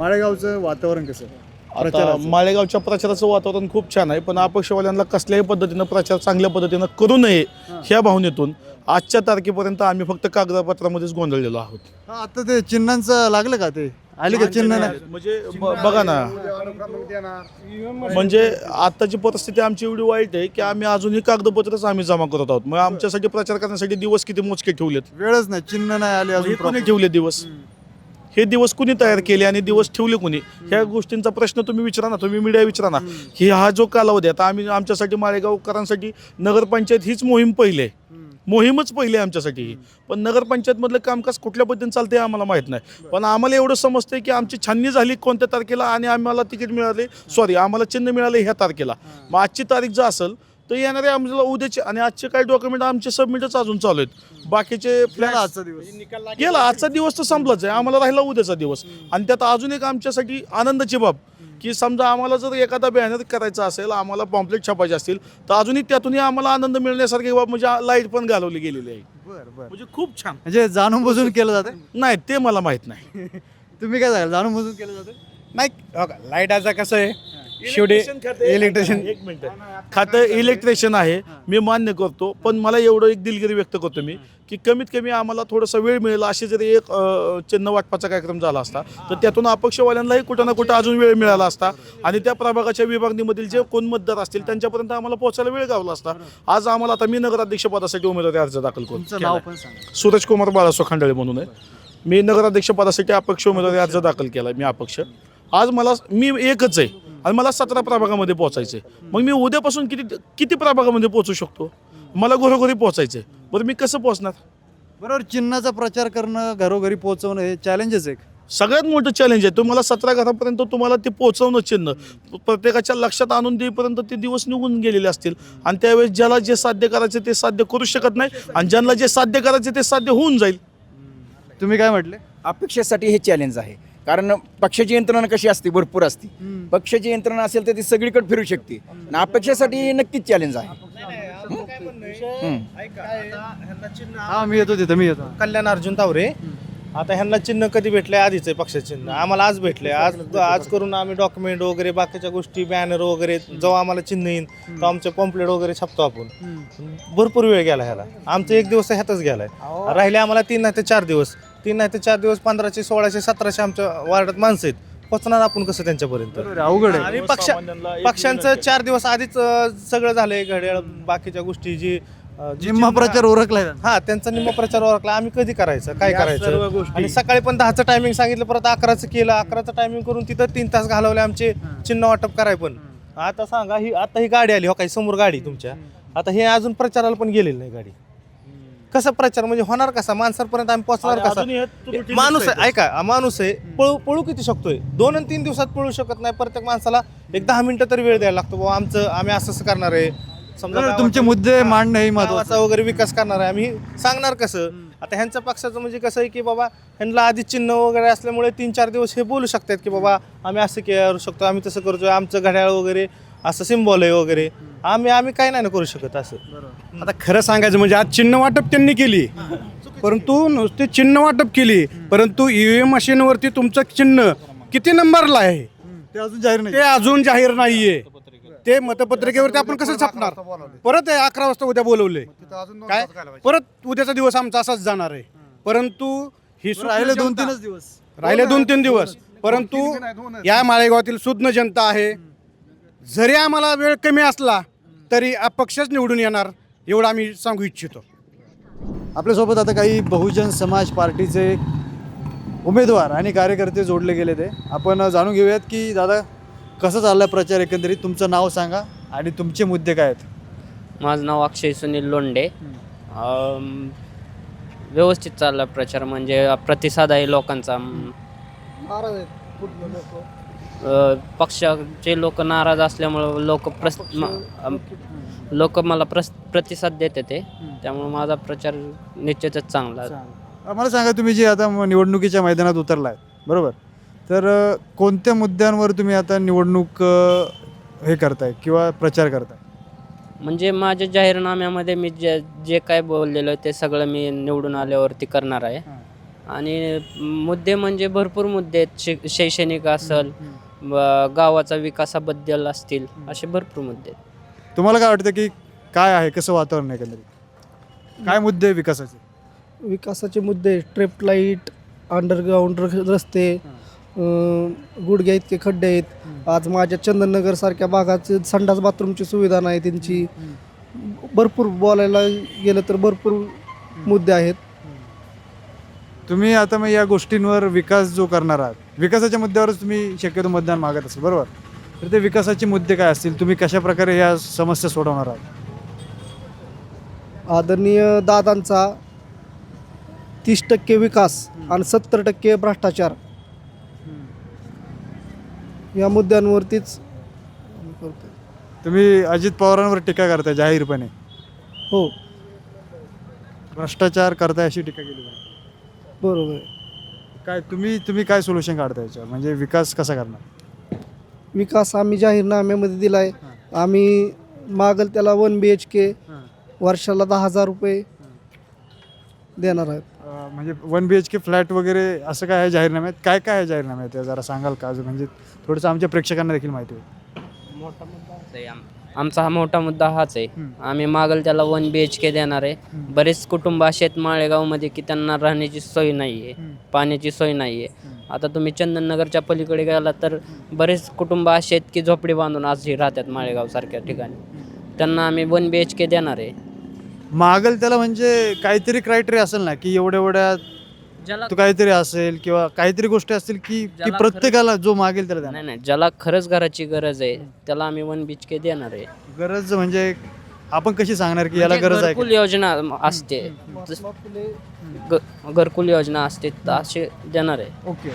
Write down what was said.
माळेगावचं वातावरण कसं आहे? आता माळेगावच्या प्रचाराचं वातावरण खूप छान आहे, पण अपक्षवाल्यांना कसल्याही पद्धतीनं प्रचार चांगल्या पद्धतीनं करू नये ह्या भावनेतून आजच्या तारखेपर्यंत आम्ही फक्त कागदपत्रामध्येच गोंधळलेलो आहोत. आता ते चिन्हांचं लागलं का ते आले का चिन्ह नाही? म्हणजे बघा ना, म्हणजे आताची परिस्थिती आमची एवढी वाईट आहे की आम्ही अजूनही कागदपत्रच आम्ही जमा करत आहोत. मग आमच्यासाठी प्रचार करण्यासाठी दिवस किती मोजके ठेवलेत, वेळच नाही, चिन्ह नाही आले अजून. कोणी ठेवले दिवस, हे दिवस कुणी तयार केले आणि दिवस ठेवले कुणी, ह्या गोष्टींचा प्रश्न तुम्ही विचारा ना, तुम्ही मीडिया विचारा ना. की हा जो कालावधी आता आम्ही आमच्यासाठी माळेगावकरांसाठी नगरपंचायत हीच मोहीम पहिली आहे, मोहीमच पहिली आहे आमच्यासाठी ही. पण नगरपंचायतमधलं कामकाज कुठल्या पद्धतीने चालते हे आम्हाला माहीत नाही. पण आम्हाला एवढं समजतंय की आमची छाननी झाली कोणत्या तारखेला आणि आम्हाला तिकीट मिळाले, आम्हाला चिन्ह मिळाले ह्या तारखेला. मग आजची तारीख जर असेल तर येणारे आम्हाला उद्याचे आणि आजचे काही डॉक्युमेंट आमचे सबमिटच अजून चालू आहेत. बाकीचे आपल्याला आजचा दिवस गेला, आजचा दिवस तर संपलाच आहे, आम्हाला राहिला उद्याचा दिवस. आणि त्यात अजून एक आमच्यासाठी आनंदाची बाब की समजा आम्हाला जर एखादा बॅनर करायचा असेल, आम्हाला पॉम्पलेट छापायचे असतील तर अजूनही त्यातूनही आम्हाला आनंद मिळण्यासारखी बाब म्हणजे लाईट पण घालवली गेलेली आहे. बरं बरं, म्हणजे खूप छान. म्हणजे जाणून बुजून केलं जातं? नाही ते मला माहित नाही. तुम्ही काय सांगाल, जाणून बुजून केलं जातं? नाही लाईटाचं कसं आहे, शेवटी इलेक्ट्रिशियन एक मिनिट, खातं इलेक्ट्रिशियन आहे, मी मान्य करतो. पण मला एवढं एक दिलगिरी व्यक्त करतो मी की कमीत कमी आम्हाला थोडासा वेळ मिळेल. अशी जरी एक चिन्ह वाटपाचा कार्यक्रम झाला असता तर त्यातून अपक्षवाल्यांनाही कुठं ना कुठं अजून वेळ मिळाला असता आणि त्या प्रभागाच्या विभागणीमधील जे कोण मतदार असतील त्यांच्यापर्यंत आम्हाला पोहोचायला वेळ गावला असता. आज आम्हाला, आता मी नगराध्यक्षपदासाठी उमेदवारी अर्ज दाखल तुमचं नाव करतो, पण सांगा. सूरज कुमार बाळासो खांडाळे म्हणून आहे. मी नगराध्यक्षपदासाठी अपक्ष उमेदवारी अर्ज दाखल केला. मी अपक्ष, आज मी एकच आहे आणि मला 17 प्रभागामध्ये पोहोचायचं आहे. मग मी उद्यापासून किती प्रभागामध्ये पोहोचू शकतो? मला घरोघरी पोहोचायचं आहे. बरं मी कसं पोहोचणार? बरोबर, चिन्हाचा प्रचार करणं, घरोघरी पोहोचवणं हे चॅलेंजच आहे. सगळ्यात मोठं चॅलेंज आहे. तुम्हाला 17 घरापर्यंत तुम्हाला ते पोहोचवणं, चिन्ह प्रत्येकाच्या लक्षात आणून देईपर्यंत ते दिवस निघून गेलेले असतील आणि त्यावेळेस ज्याला जे साध्य करायचे ते साध्य करू शकत नाही आणि ज्यांना जे साध्य करायचे ते साध्य होऊन जाईल. तुम्ही काय म्हटले? अपेक्षेसाठी हे चॅलेंज आहे. कारण पक्षाची यंत्रणा कशी असते, भरपूर असते. पक्षाची यंत्रणा असेल तर ती सगळीकडे फिरू शकते आणि अपेक्षेसाठी नक्कीच चॅलेंज आहे. हा, मी येतो तिथं, मी येतो. कल्याण अर्जुन तावरे. आता ह्यांना चिन्ह कधी भेटले? आधीच आहे पक्षाचे चिन्ह, आम्हाला आज भेटले. आज करून आम्ही डॉक्युमेंट वगैरे बाकीच्या गोष्टी, बॅनर वगैरे, जेव्हा आम्हाला चिन्ह येईल तर आमचे पॉम्पलेट वगैरे छापतो आपण. भरपूर वेळ गेला ह्याला, आमचा एक दिवस ह्यातच गेलाय. राहिले आम्हाला 3 नाही ते 4 दिवस, 3 नाही ते 4 दिवस. 1500, 1600, 1700 आमच्या वार्डात माणसं आहेत. पोचणार आपण कसं त्यांच्यापर्यंत? अवघड आहे. आणि पक्षांचं 4 दिवस आधीच सगळं झालंय, घड्याळ बाकीच्या गोष्टी जी निम्मा प्रचार उरकलाय. हा, त्यांचा निम्मा प्रचार ओळखला. आम्ही कधी करायचं, काय करायचं? आणि सकाळी पण 10चं टायमिंग सांगितलं, परत 11चं केलं. 11चं टायमिंग करून तिथं 3 तास घालवले आमचे चिन्ह वाटप कराय. पण आता सांगा, आता ही गाडी आली, हो काही समोर गाडी तुमच्या, आता हे अजून प्रचाराला पण गेलेली नाही गाडी. कसा प्रचार म्हणजे होणार कसा? माणसांपर्यंत आम्ही पोहोचणार कसा? माणूस आहे, ऐका, माणूस आहे, पळू किती शकतोय? 2 आणि 3 दिवसात पळू शकत नाही. प्रत्येक माणसाला एक 10 मिनिटं तरी वेळ द्यायला लागतो. बाबा आम्ही असं करणार आहे, समजा तुमचे मुद्दे मांडणं हे महत्त्वाचं. महत्वाचा वगैरे विकास करणार आहे, आम्ही सांगणार कसं? आता ह्यांच्या पक्षाचं म्हणजे कसं आहे की बाबा ह्यांना आधी चिन्ह वगैरे असल्यामुळे 3-4 दिवस हे बोलू शकतात की बाबा आम्ही असं करू शकतो, आम्ही तसं करतोय, आमचं घड्याळ वगैरे असं सिम्बॉल आहे वगैरे. आम्ही काही नाही करू शकत असं. आता खरं सांगायचं म्हणजे आज चिन्ह वाटप त्यांनी केली, परंतु नुसते चिन्ह वाटप केली, परंतु ईव्हीएम मशीनवरती तुमचं चिन्ह किती नंबरला आहे ते अजून जाहीर नाही. ते अजून जाहीर नाहीये. ते मतपत्रिकेवरती आपण कसं छापणार? परत 11 वाजता उद्या बोलवले, काय परत उद्याचा दिवस आमचा असाच जाणार आहे. परंतु ही राहिले 2-3 दिवस. राहिले 2-3 दिवस. परंतु या माळेगावातील सुज्ञ जनता आहे, जरी आम्हाला वेळ कमी असला तरी अपक्षच निवडून येणार, एवढं आम्ही सांगू इच्छितो. आपल्यासोबत आता काही बहुजन समाज पार्टीचे उमेदवार आणि कार्यकर्ते जोडले गेले. ते आपण जाणून घेऊयात की दादा कसं चाललं आहे प्रचार, एकंदरीत तुमचं नाव सांगा आणि तुमचे मुद्दे काय आहेत. माझं नाव अक्षय सुनील लोंढे. व्यवस्थित चालला प्रचार, म्हणजे प्रतिसाद आहे लोकांचा. पक्षाचे लोक नाराज असल्यामुळं लोक मला प्रतिसाद देते ते, त्यामुळे माझा प्रचार निश्चितच चांगला. मला सांगा, तुम्ही जे आता निवडणुकीच्या मैदानात उतरला आहे, बरोबर, तर कोणत्या मुद्द्यांवर तुम्ही आता निवडणूक हे करताय किंवा प्रचार करताय? म्हणजे माझ्या जाहीरनाम्यामध्ये मी जे काय बोललेलं ते सगळं मी निवडून आल्यावरती करणार आहे. आणि मुद्दे म्हणजे भरपूर मुद्दे आहेत. शैक्षणिक असेल, गावाचा विकासाबद्दल असतील, असे भरपूर मुद्दे आहेत. तुम्हाला काय वाटतं की काय आहे, कसं वातावरण आहे एकंदरीत, काय मुद्दे आहे विकासाचे? विकासाचे मुद्दे ट्रेप लाईट, अंडरग्राऊंड रस्ते, गुडघ्या इतके खड्डे आहेत. आज माझ्या चंदननगर सारख्या भागात संडास बाथरूमची सुविधा नाही त्यांची. भरपूर बोलायला गेलं तर भरपूर मुद्दे आहेत. तुम्ही आता मग या गोष्टींवर विकास जो करणार आहात, विकासाच्या मुद्द्यावरच तुम्ही शक्यतो मतदान मागत असाल, बरोबर? तर ते विकासाचे मुद्दे काय असतील, तुम्ही कशा प्रकारे या समस्या सोडवणार आहात? आदरणीय दादांचा 30% विकास आणि 70% भ्रष्टाचार या मुद्द्यांवरतीच करतोय. तुम्ही अजित पवारांवर टीका करताय जाहीरपणे, हो, भ्रष्टाचार करताय अशी टीका केली जाते. बरोबर आहे. काय तुम्ही काय सोल्युशन काढताय याच्यावर, म्हणजे विकास कसा करणार? विकास आम्ही जाहीरनाम्यामध्ये दिला आहे. आम्ही मागल त्याला 1 BHK वर्षाला 10,000 रुपये देणार आहेत. म्हणजे 1 BHK फ्लॅट वगैरे असं काय आहे जाहीरनाम्यात? काय काय आहे जाहीरनाम्यात ते जरा सांगाल का? अजून म्हणजे थोडंसं आमच्या प्रेक्षकांना देखील माहिती होईल. मोठा मुद्दा हाच आहे आमचा हा मोठा मुद्दा हाच आहे. आम्ही मागल त्याला 1 BHK देणार आहे. बरेच कुटुंब असे आहेत माळेगावमध्ये की त्यांना राहण्याची सोय नाही आहे, पाण्याची सोय नाही आहे. आता तुम्ही चंदननगरच्या पलीकडे गेला तर बरेच कुटुंब असे आहेत की झोपडी बांधून आजही राहतात माळेगाव सारख्या ठिकाणी. त्यांना आम्ही 1 BHK देणार आहे. मागल त्याला म्हणजे काहीतरी क्रायटेरिया असेल ना, की एवढ्या ज्याला तो काहीतरी असेल किंवा काहीतरी गोष्टी असतील की ज्याला प्रत्येकाला जो मागेल त्याला देणार. नाही नाही, ज्याला खरंच घराची गरज आहे त्याला आम्ही 1 BHK देणार आहे. गरज म्हणजे आपण कशी सांगणार की याला म्हणजे गरज आहे घरकुल योजना असते, घरकुल योजना असते तर असे देणार आहे. ओके.